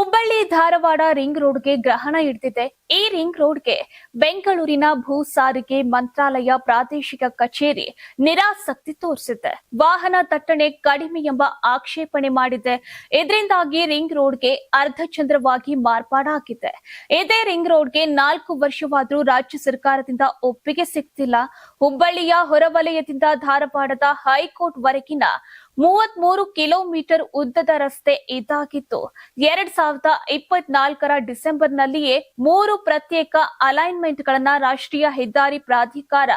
Hubballi Dharwad ring ರೋಡ್ಗೆ ಗ್ರಹಣ ಹಿಡಿದಿದೆ. ಈ ರಿಂಗ್ ರೋಡ್ಗೆ ಬೆಂಗಳೂರಿನ ಭೂ ಸಾರಿಗೆ ಮಂತ್ರಾಲಯ ಪ್ರಾದೇಶಿಕ ಕಚೇರಿ ನಿರಾಸಕ್ತಿ ತೋರಿಸಿದೆ. ವಾಹನ ದಟ್ಟಣೆ ಕಡಿಮೆ ಎಂಬ ಆಕ್ಷೇಪಣೆ ಮಾಡಿದೆ. ಇದರಿಂದಾಗಿ ರಿಂಗ್ ರೋಡ್ಗೆ ಅರ್ಧಚಂದ್ರವಾಗಿ ಮಾರ್ಪಾಡಾಗಿದೆ. ಇದೇ ರಿಂಗ್ ರೋಡ್ಗೆ 4 ವರ್ಷವಾದರೂ ರಾಜ್ಯ ಸರ್ಕಾರದಿಂದ ಒಪ್ಪಿಗೆ ಸಿಗ್ತಿಲ್ಲ. ಹುಬ್ಬಳ್ಳಿಯ ಹೊರವಲಯದಿಂದ ಧಾರವಾಡದ ಹೈಕೋರ್ಟ್ ವರೆಗಿನ 33 ಕಿಲೋಮೀಟರ್ ಉದ್ದದ ರಸ್ತೆ ಇದಾಗಿತ್ತು. 2024ರ ಡಿಸೆಂಬರ್ನಲ್ಲಿಯೇ 3 ಪ್ರತ್ಯೇಕ ಅಲೈನ್ಮೆಂಟ್ಗಳನ್ನ ರಾಷ್ಟ್ರೀಯ ಹೆದ್ದಾರಿ ಪ್ರಾಧಿಕಾರ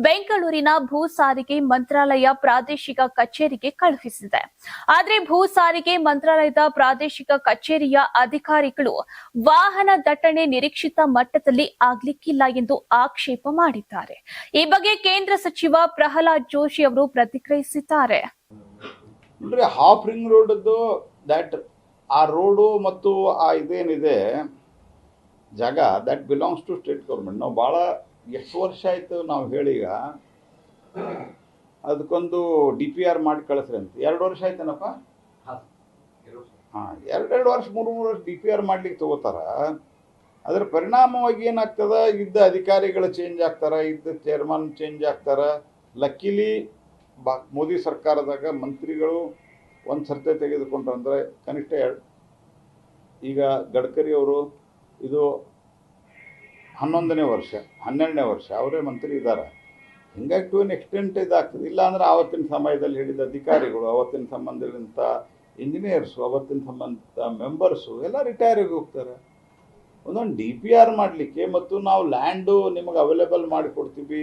ಬೆಂಗಳೂರಿನ ಭೂ ಸಾರಿಗೆ ಮಂತ್ರಾಲಯ ಪ್ರಾದೇಶಿಕ ಕಚೇರಿಗೆ ಕಳುಹಿಸಿದೆ. ಆದರೆ ಭೂ ಸಾರಿಗೆ ಮಂತ್ರಾಲಯದ ಪ್ರಾದೇಶಿಕ ಕಚೇರಿಯ ಅಧಿಕಾರಿಗಳು ವಾಹನ ದಟ್ಟಣೆ ನಿರೀಕ್ಷಿತ ಮಟ್ಟದಲ್ಲಿ ಆಗ್ಲಿಕ್ಕಿಲ್ಲ ಎಂದು ಆಕ್ಷೇಪ ಮಾಡಿದ್ದಾರೆ. ಈ ಬಗ್ಗೆ ಕೇಂದ್ರ ಸಚಿವ ಪ್ರಹ್ಲಾದ್ ಜೋಶಿ ಅವರು ಪ್ರತಿಕ್ರಿಯಿಸಿದ್ದಾರೆ. ನೋಡ್ರಿ, ಹಾಫ್ ರಿಂಗ್ ರೋಡದ್ದು ಆ ರೋಡು ಮತ್ತು ಆ ಇದೇನಿದೆ ಜಾಗ that belongs to state government. ನಾವು ಭಾಳ ಎಷ್ಟು ವರ್ಷ ಆಯಿತು ನಾವು ಹೇಳೀಗ ಅದಕ್ಕೊಂದು DPR ಮಾಡಿ ಕಳಿಸ್ರಿ ಅಂತ. 2 ವರ್ಷ ಆಯ್ತೇನಪ್ಪ? ಹಾಂ, 2 ವರ್ಷ 3 ವರ್ಷ DPR ಮಾಡ್ಲಿಕ್ಕೆ ತಗೋತಾರ. ಅದರ ಪರಿಣಾಮವಾಗಿ ಏನಾಗ್ತದ, ಇದ್ದ ಅಧಿಕಾರಿಗಳು ಚೇಂಜ್ ಆಗ್ತಾರ, ಇದ್ದ ಚೇರ್ಮನ್ ಚೇಂಜ್ ಆಗ್ತಾರ. ಲಕ್ಕಿಲಿ ಮೋದಿ ಸರ್ಕಾರದಾಗ ಮಂತ್ರಿಗಳು ಒಂದು ಸರ್ತೆ ತೆಗೆದುಕೊಂಡ್ರು ಅಂದರೆ ಕನಿಷ್ಠ ಈಗ ಗಡ್ಕರಿ ಅವರು ಇದು 11ನೇ ವರ್ಷ 12ನೇ ವರ್ಷ ಅವರೇ ಮಂತ್ರಿ ಇದ್ದಾರೆ. ಹಿಂಗಾಗಿ ಟು ಎನ್ ಎಕ್ಸ್ಟೆಂಟ್ ಇದಾಗ್ತದೆ. ಇಲ್ಲಾಂದ್ರೆ ಆವತ್ತಿನ ಸಮಯದಲ್ಲಿ ಹೇಳಿದ ಅಧಿಕಾರಿಗಳು, ಅವತ್ತಿನ ಸಂಬಂಧದಂಥ ಇಂಜಿನಿಯರ್ಸು, ಅವತ್ತಿನ ಸಂಬಂಧ ಮೆಂಬರ್ಸು ಎಲ್ಲ ರಿಟೈರಿಗೆ ಹೋಗ್ತಾರೆ. ಒಂದೊಂದು DPR ಮಾಡಲಿಕ್ಕೆ ಮತ್ತು ನಾವು ಲ್ಯಾಂಡು ನಿಮಗೆ ಅವೈಲೇಬಲ್ ಮಾಡಿಕೊಡ್ತೀವಿ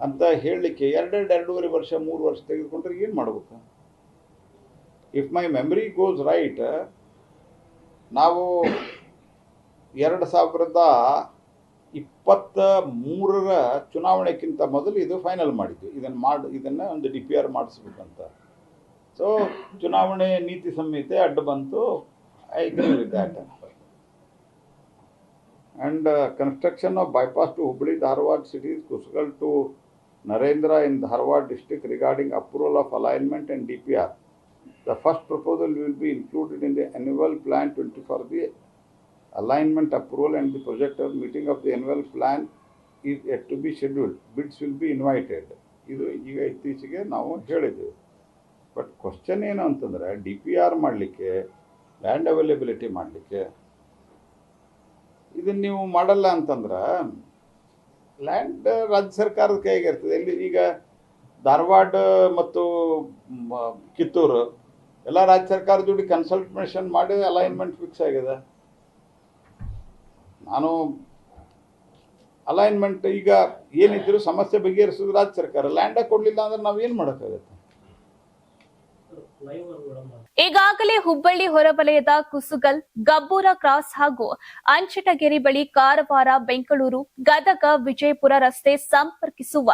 ಅಂತ ಹೇಳಲಿಕ್ಕೆ 2.5 ವರ್ಷ 3 ವರ್ಷ ತೆಗೆದುಕೊಂಡ್ರೆ ಏನು ಮಾಡಬೇಕು? If my memory goes right, ನಾವು 2023ರ ಚುನಾವಣೆಗಿಂತ ಮೊದಲು ಇದು ಫೈನಲ್ ಮಾಡಿದ್ವಿ. ಇದನ್ನು ಒಂದು DPR ಮಾಡಿಸ್ಬೇಕಂತ. ಸೊ ಚುನಾವಣೆ ನೀತಿ ಸಂಹಿತೆ ಅಡ್ಡ ಬಂತು. I agree with that. And construction of bypass to Hubli Dharwad cities Kusgal to Narendra in Dharwad district regarding approval of alignment and DPR. The first proposal will be included in the annual plan 20 for the alignment approval, and the projector meeting of the annual plan is yet to be scheduled. Bids will be invited. ಇದು ಈಗ ಇತ್ತೀಚೆಗೆ ನಾವು ಹೇಳಿದ್ದೇವೆ. But question ಏನು ಅಂತಂದರೆ, DPR ಮಾಡಲಿಕ್ಕೆ, land availability ಮಾಡಲಿಕ್ಕೆ ಇದನ್ನು ನೀವು ಮಾಡಲ್ಲ ಅಂತಂದ್ರೆ ಲ್ಯಾಂಡ್ ರಾಜ್ಯ ಸರ್ಕಾರದ ಕೈಗೆ ಇರ್ತದೆ. ಎಲ್ಲಿ ಈಗ ಧಾರವಾಡ ಮತ್ತು ಕಿತ್ತೂರು ಎಲ್ಲ ರಾಜ್ಯ ಸರ್ಕಾರದ ಜೋಡಿ ಕನ್ಸಲ್ಟೇಷನ್ ಮಾಡಿ ಅಲೈನ್ಮೆಂಟ್ ಫಿಕ್ಸ್ ಆಗಿದೆ. ನಾನು ಅಲೈನ್ಮೆಂಟ್ ಈಗ ಏನಿದ್ರು ಸಮಸ್ಯೆ ಬಗೆಹರಿಸೋದು ರಾಜ್ಯ ಸರ್ಕಾರ. ಲ್ಯಾಂಡೇ ಕೊಡಲಿಲ್ಲ ಅಂದ್ರೆ ನಾವು ಏನು ಮಾಡೋಕ್ಕಾಗತ್ತೆ? ಈಗಾಗಲೇ ಹುಬ್ಬಳ್ಳಿ ಹೊರವಲಯದ ಕುಸುಗಲ್, ಗಬ್ಬೂರ ಕ್ರಾಸ್ ಹಾಗೂ ಅಂಚಟಗೆರೆ ಬಳಿ ಕಾರವಾರ, ಬೆಂಗಳೂರು, ಗದಗ, ವಿಜಯಪುರ ರಸ್ತೆ ಸಂಪರ್ಕಿಸುವ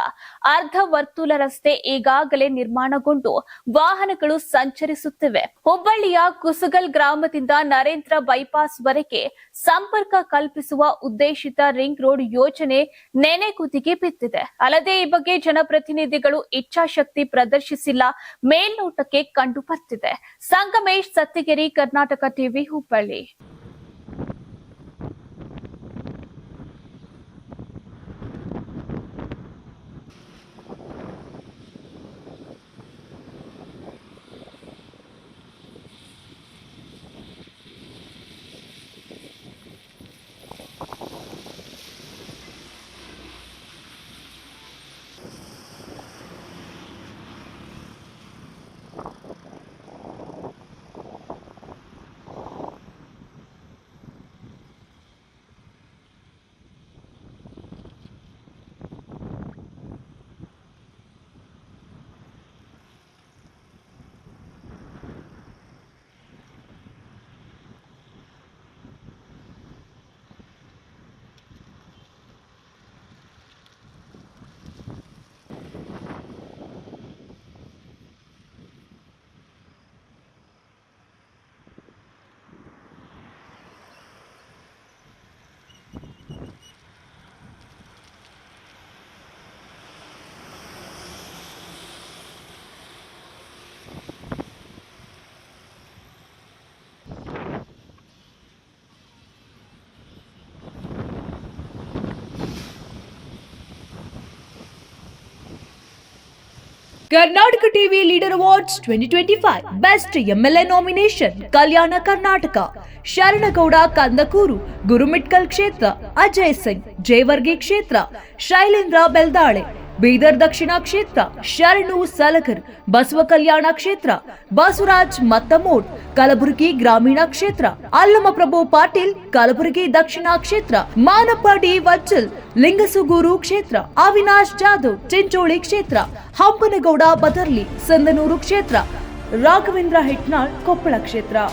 ಅರ್ಧ ವರ್ತುಲ ರಸ್ತೆ ಈಗಾಗಲೇ ನಿರ್ಮಾಣಗೊಂಡು ವಾಹನಗಳು ಸಂಚರಿಸುತ್ತಿವೆ. ಹುಬ್ಬಳ್ಳಿಯ ಕುಸುಗಲ್ ಗ್ರಾಮದಿಂದ ನರೇಂದ್ರ ಬೈಪಾಸ್ ವರೆಗೆ ಸಂಪರ್ಕ ಕಲ್ಪಿಸುವ ಉದ್ದೇಶಿತ ರಿಂಗ್ ರೋಡ್ ಯೋಜನೆ ನೆನೆಗುದಿಗೆ ಬಿದ್ದಿದೆ. ಅಲ್ಲದೆ ಈ ಬಗ್ಗೆ ಜನಪ್ರತಿನಿಧಿಗಳು ಇಚ್ಛಾಶಕ್ತಿ ಪ್ರದರ್ಶಿಸಿಲ್ಲ, ಮೇಲ್ನೋಟಕ್ಕೆ ಕಂಡು ಬರ್ತಿದೆ. Sangamesh, Sattigere, Karnataka TV, Hubballi. Karnataka TV leader awards 2025 best MLA nomination Kalyana Karnataka Sharanagouda Kandakur Gurmitkal ಕ್ಷೇತ್ರ, ಅಜಯ್ ಸಿಂಗ್ ಜೇವರ್ಗಿ ಕ್ಷೇತ್ರ, ಶೈಲೇಂದ್ರ ಬೆಲ್ದಾಳೆ ಬೀದರ್ ದಕ್ಷಿಣ ಕ್ಷೇತ್ರ, ಶರಣು ಸಲಗರ್ ಬಸವ ಕಲ್ಯಾಣ ಕ್ಷೇತ್ರ, ಬಸವರಾಜ್ ಮತ್ತಮೋಡ್ ಕಲಬುರಗಿ ಗ್ರಾಮೀಣ ಕ್ಷೇತ್ರ, ಅಲ್ಲಮಪ್ರಭು ಪಾಟೀಲ್ ಕಲಬುರಗಿ ದಕ್ಷಿಣ ಕ್ಷೇತ್ರ, ಮಾನಪ್ಪ ಡಿ ವಜ್ಜಲ್ ಲಿಂಗಸುಗೂರು ಕ್ಷೇತ್ರ, ಅವಿನಾಶ್ ಜಾಧವ್ ಚಿಂಚೋಳಿ ಕ್ಷೇತ್ರ, ಹಂಪನಗೌಡ ಬದರ್ಲಿ ಸಂದನೂರು ಕ್ಷೇತ್ರ, ರಾಘವೇಂದ್ರ ಹಿಟ್ನಾಳ್ ಕೊಪ್ಪಳ ಕ್ಷೇತ್ರ,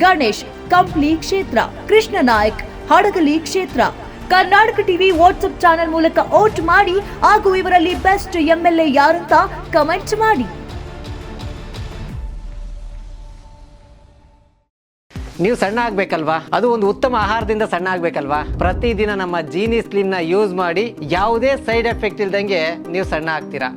ಗಣೇಶ್ ಕಂಪ್ಲಿ ಕ್ಷೇತ್ರ, ಕೃಷ್ಣ ನಾಯಕ್ ಹಡಗಲಿ ಕ್ಷೇತ್ರ. ಕರ್ನಾಟಕ ಟಿವಿ ವಾಟ್ಸ್ಆಪ್ ಚಾನೆಲ್ ಮೂಲಕ ವೋಟ್ ಮಾಡಿ ಹಾಗೂ ಇವರಲ್ಲಿ ಬೆಸ್ಟ್ MLA ಯಾರಂತ ಕಮೆಂಟ್ ಮಾಡಿ. ನೀವು ಸಣ್ಣ ಆಗ್ಬೇಕಲ್ವಾ? ಅದು ಒಂದು ಉತ್ತಮ ಆಹಾರದಿಂದ ಸಣ್ಣ ಆಗ್ಬೇಕಲ್ವಾ? ಪ್ರತಿದಿನ ನಮ್ಮ ಜೀನಿ ಸ್ಲಿಮ್ ನ ಯೂಸ್ ಮಾಡಿ ಯಾವುದೇ ಸೈಡ್ ಎಫೆಕ್ಟ್ ಇಲ್ದಂಗೆ ನೀವು ಸಣ್ಣ ಆಗ್ತೀರಾ.